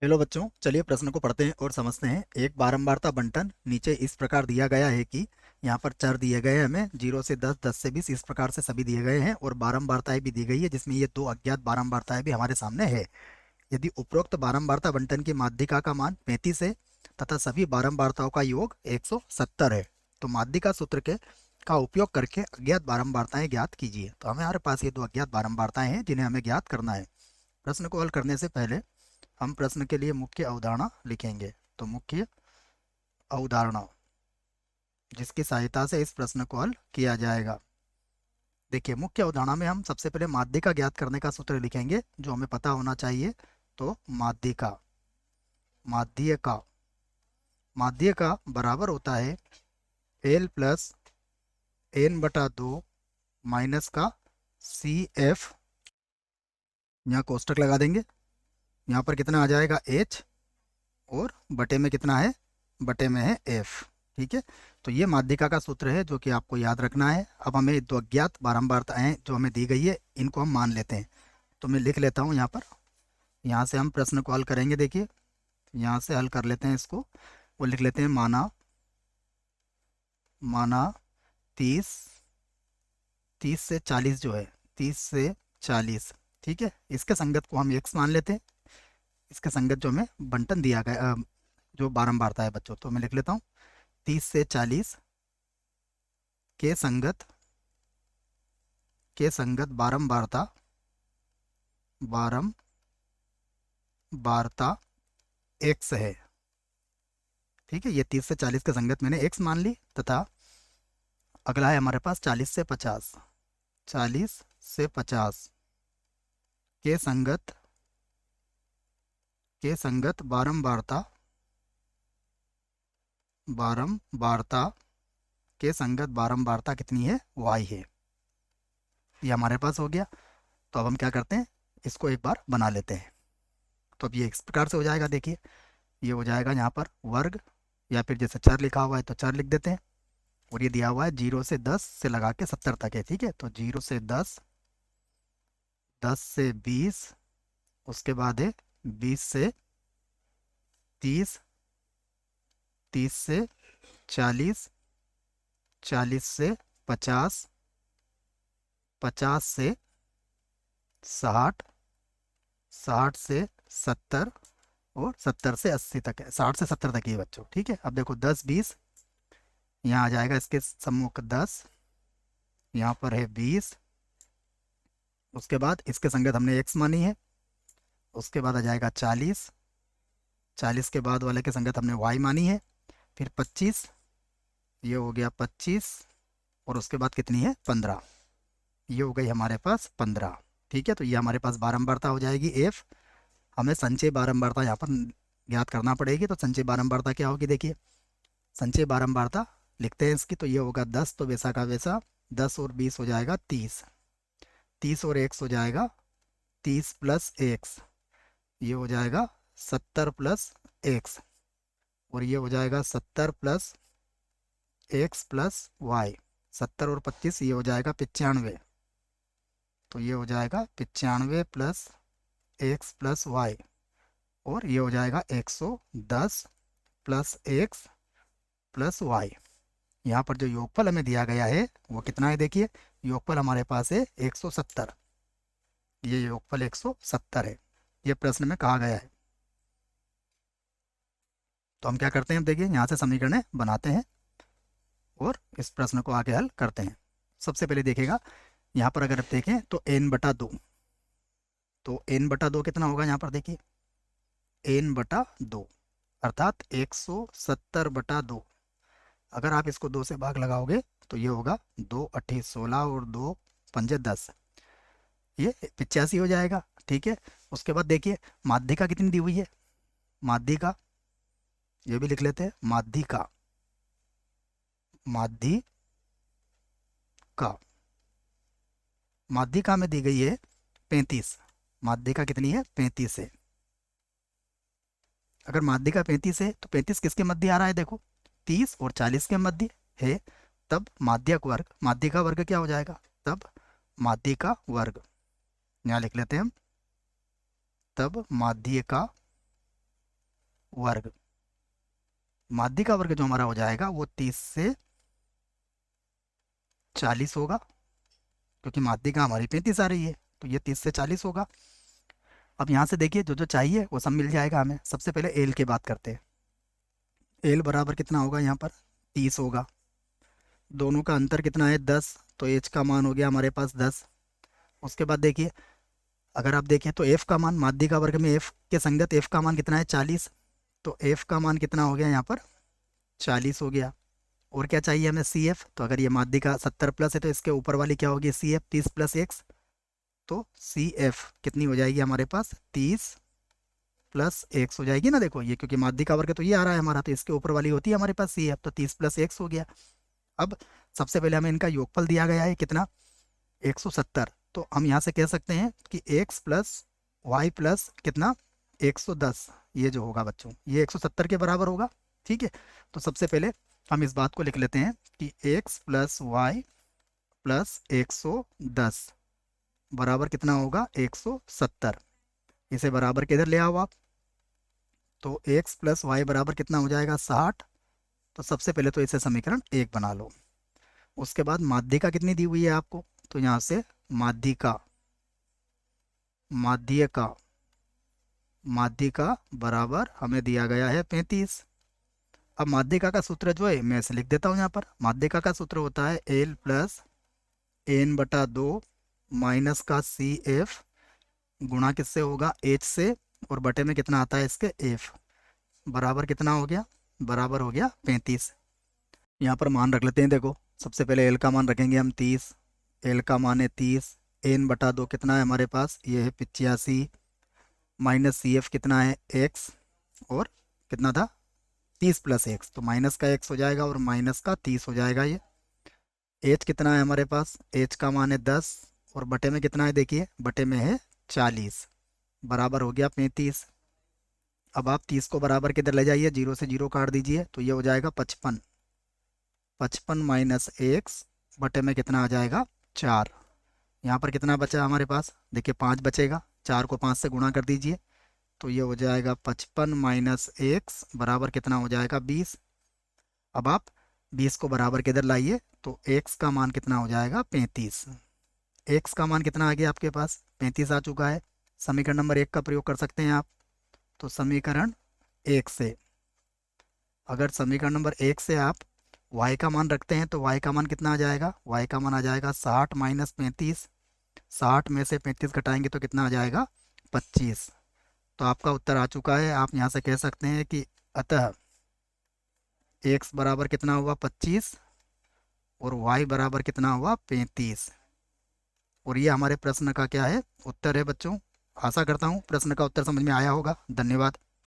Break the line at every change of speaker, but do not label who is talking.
Hello बच्चों, चलिए प्रश्न को पढ़ते हैं और समझते हैं। एक बारंबारता बंटन नीचे इस प्रकार दिया गया है कि यहाँ पर चर दिए गए हैं हमें 0 से 10, 10 से 20, इस प्रकार से सभी दिए गए हैं और बारंबारताएं भी दी गई है जिसमें ये दो अज्ञात बारंबारताएं भी हमारे सामने है। यदि उपरोक्त बारंबारता बंटन की माध्यिका का मान 35 है तथा सभी बारंबारताओं का योग 170 है तो माध्यिका सूत्र के का उपयोग करके अज्ञात बारंबारताएं ज्ञात कीजिए। तो हमारे पास ये दो अज्ञात बारंबारताएं हैं जिन्हें हमें ज्ञात करना है। प्रश्न को हल करने से पहले हम प्रश्न के लिए मुख्य अवधारणा लिखेंगे। तो मुख्य अवधारणा जिसकी सहायता से इस प्रश्न को हल किया जाएगा। देखिए, मुख्य अवधारणा में हम सबसे पहले माध्यिका ज्ञात करने का सूत्र लिखेंगे जो हमें पता होना चाहिए। तो माध्यिका माध्यिका माध्यिका बराबर होता है एल प्लस एन बटा 2 माइनस का सी एफ। यहाँ कोष्टक लगा देंगे। यहाँ पर कितना आ जाएगा एच और बटे में कितना है, बटे में है एफ। ठीक है, तो ये माध्यिका का सूत्र है जो कि आपको याद रखना है। अब हमें दो अज्ञात बारंबारताएं जो हमें दी गई है इनको हम मान लेते हैं। तो मैं लिख लेता हूँ यहाँ पर। यहाँ से हम प्रश्न को हल करेंगे। देखिए, यहाँ से हल कर लेते हैं इसको। वो लिख लेते हैं माना माना 30 30 से 40 जो है, 30 से 40। ठीक है, इसके संगत को हम x मान लेते हैं। इसके संगत जो हमें बंटन दिया गया जो बारंबारता है बच्चों, तो मैं लिख लेता हूँ 30 से 40 के संगत बारंबारता x है। ठीक है, ये 30 से 40 के संगत मैंने x मान ली तथा अगला है हमारे पास 40 से 50। 40 से 50 के संगत बारंबारता के संगत बारंबारता कितनी है, y है। ये हमारे पास हो गया। तो अब हम क्या करते हैं, इसको एक बार बना लेते हैं। तो अब ये इस प्रकार से हो जाएगा। देखिए, ये हो जाएगा यहाँ पर वर्ग, या फिर जैसे चर लिखा हुआ है तो चर लिख देते हैं। और ये दिया हुआ है 0 से 10 से लगा के 70 तक है। ठीक है, तो 0 से 10, 10 से 20, उसके बाद है 20 से 30, 30 से 40, 40 से 50, 50 से 60, 60 से 70 और 70 से 80 तक है। 60 से 70 तक ही है बच्चों। ठीक है, अब देखो 10, 20 यहाँ आ जाएगा इसके सम्मुख 10, यहाँ पर है 20। उसके बाद इसके संगत हमने x मानी है। उसके बाद आ जाएगा 40, 40 के बाद वाले के संगत हमने y मानी है। फिर 25, ये हो गया 25 और उसके बाद कितनी है 15, ये हो गई हमारे पास 15। ठीक है, तो ये हमारे पास बारंबारता हो जाएगी f। हमें संचय बारंबारता यहाँ पर ज्ञात करना पड़ेगी। तो संचय बारंबारता क्या होगी, देखिए संचय बारंबारता लिखते हैं इसकी। तो ये होगा 10, तो वैसा का वैसा 10 और 20 हो जाएगा 30, 30 और x हो जाएगा 30 प्लस x, ये हो जाएगा 70 प्लस x, और ये हो जाएगा 70 प्लस x प्लस y। 70 और 25 ये हो जाएगा 95, तो ये हो जाएगा 95 प्लस x प्लस y, और ये हो जाएगा 110 प्लस x प्लस y। यहाँ पर जो योगफल हमें दिया गया है वो कितना है, देखिए योगफल हमारे पास है 170। ये योगफल 170 है, ये प्रश्न में कहा गया है। तो हम क्या करते हैं, देखिए यहाँ से समीकरण बनाते हैं और इस प्रश्न को आगे हल करते हैं। सबसे पहले देखिएगा, यहाँ पर अगर आप देखें तो n बटा 2, तो n बटा 2 कितना होगा, यहाँ पर देखिए n बटा 2 अर्थात 170 बटा 2। अगर आप इसको 2 से भाग लगाओगे तो ये होगा 2 अट्ठी 16 और 2 पंजे 10, ये 85 हो जाएगा। ठीक है, उसके बाद देखिए माध्यिका कितनी दी हुई है, माध्यिका ये भी लिख लेते हैं। माध्यिका माध्यिका में दी गई है 35। माध्यिका कितनी है, 35 है। अगर माध्यिका 35 है तो 35 किसके मध्य आ रहा है, देखो 30 और 40 के मध्य है। तब माध्यिका वर्ग क्या हो जाएगा, तब माध्यिका वर्ग यहाँ लिख लेते हैं हम। तब माध्यिका वर्ग। माध्य का वर्ग जो हमारा हो जाएगा वो 30 से 40 होगा, क्योंकि माध्य का हमारी 35 आ रही है, तो ये 30 से 40 होगा। अब यहाँ से देखिए जो जो चाहिए वो सब मिल जाएगा हमें। सबसे पहले एल की बात करते हैं। एल बराबर कितना होगा, यहाँ पर 30 होगा। दोनों का अंतर कितना है, 10, तो एच का मान हो गया हमारे पास 10। उसके बाद देखिए, अगर आप देखें तो एफ का मान, माध्य का वर्ग में एफ के संगत एफ का मान कितना है, 40, तो एफ का मान कितना हो गया यहाँ पर, 40 हो गया। और क्या चाहिए हमें, सी एफ। तो अगर ये माध्य का 70 प्लस है तो इसके ऊपर वाली क्या होगी, सी एफ, 30 प्लस एक्स। तो सी एफ कितनी हो जाएगी हमारे पास, 30 प्लस एक्स हो जाएगी ना। देखो ये क्योंकि माध्य का वर्ग तो ये आ रहा है हमारा, तो इसके ऊपर वाली होती है हमारे पास सी एफ, तो 30 प्लस एक्स हो गया। अब सबसे पहले हमें इनका योगफल दिया गया है कितना, 170। तो हम यहाँ से कह सकते हैं कि एक्स प्लस वाई प्लस कितना, 110, ये जो होगा बच्चों ये 170 के बराबर होगा। ठीक है, तो सबसे पहले हम इस बात को लिख लेते हैं कि एक्स प्लस वाई प्लस 110 बराबर कितना होगा, 170। इसे बराबर किधर ले आओ आप, तो एक्स प्लस वाई बराबर कितना हो जाएगा, 60। तो सबसे पहले तो इसे समीकरण 1 बना लो। उसके बाद माध्यिका कितनी दी हुई है आपको, तो यहाँ से माध्यिका, माध्यिका बराबर हमें दिया गया है 35। अब माध्यिका का सूत्र जो है मैं इसे लिख देता हूँ यहाँ पर। माध्यिका का सूत्र होता है एल प्लस एन बटा 2 माइनस का सी एफ गुणा किससे होगा, एच से, और बटे में कितना आता है इसके, एफ, बराबर कितना हो गया, बराबर हो गया 35। यहाँ पर मान रख लेते हैं। देखो सबसे पहले एल का मान रखेंगे हम 30, एल का मान है 30, एन बटा 2 कितना है हमारे पास, ये है 85, माइनस सी एफ कितना है, एक्स, और कितना था, 30 प्लस एक्स, तो माइनस का एक्स हो जाएगा और माइनस का 30 हो जाएगा ये। एच कितना है हमारे पास, एच का मान है 10, और बटे में कितना है, देखिए बटे में है 40, बराबर हो गया 35। अब आप 30 को बराबर किधर ले जाइए, 0 से 0 काट दीजिए, तो ये हो जाएगा 55, 55 माइनस एक्स बटे में कितना आ जाएगा, 4। यहाँ पर कितना बचा हमारे पास, देखिए 5 बचेगा, 4 को 5 से गुणा कर दीजिए, तो ये हो जाएगा 55 माइनस एक्स बराबर कितना हो जाएगा, 20। अब आप 20 को बराबर किधर लाइए, तो एक्स का मान कितना हो जाएगा, 35। एक्स का मान कितना आ गया आपके पास, 35 आ चुका है। समीकरण नंबर 1 का प्रयोग कर सकते हैं आप। तो समीकरण 1 से, अगर समीकरण नंबर 1 से आप y का मान रखते हैं तो y का मान कितना आ जाएगा, y का मान आ जाएगा 60 माइनस 35, 60 में से 35 घटाएंगे तो कितना आ जाएगा, 25। तो आपका उत्तर आ चुका है। आप यहाँ से कह सकते हैं कि अतः x बराबर कितना हुआ, 25, और y बराबर कितना हुआ, 35। और ये हमारे प्रश्न का क्या है, उत्तर है बच्चों। आशा करता हूँ प्रश्न का उत्तर समझ में आया होगा। धन्यवाद।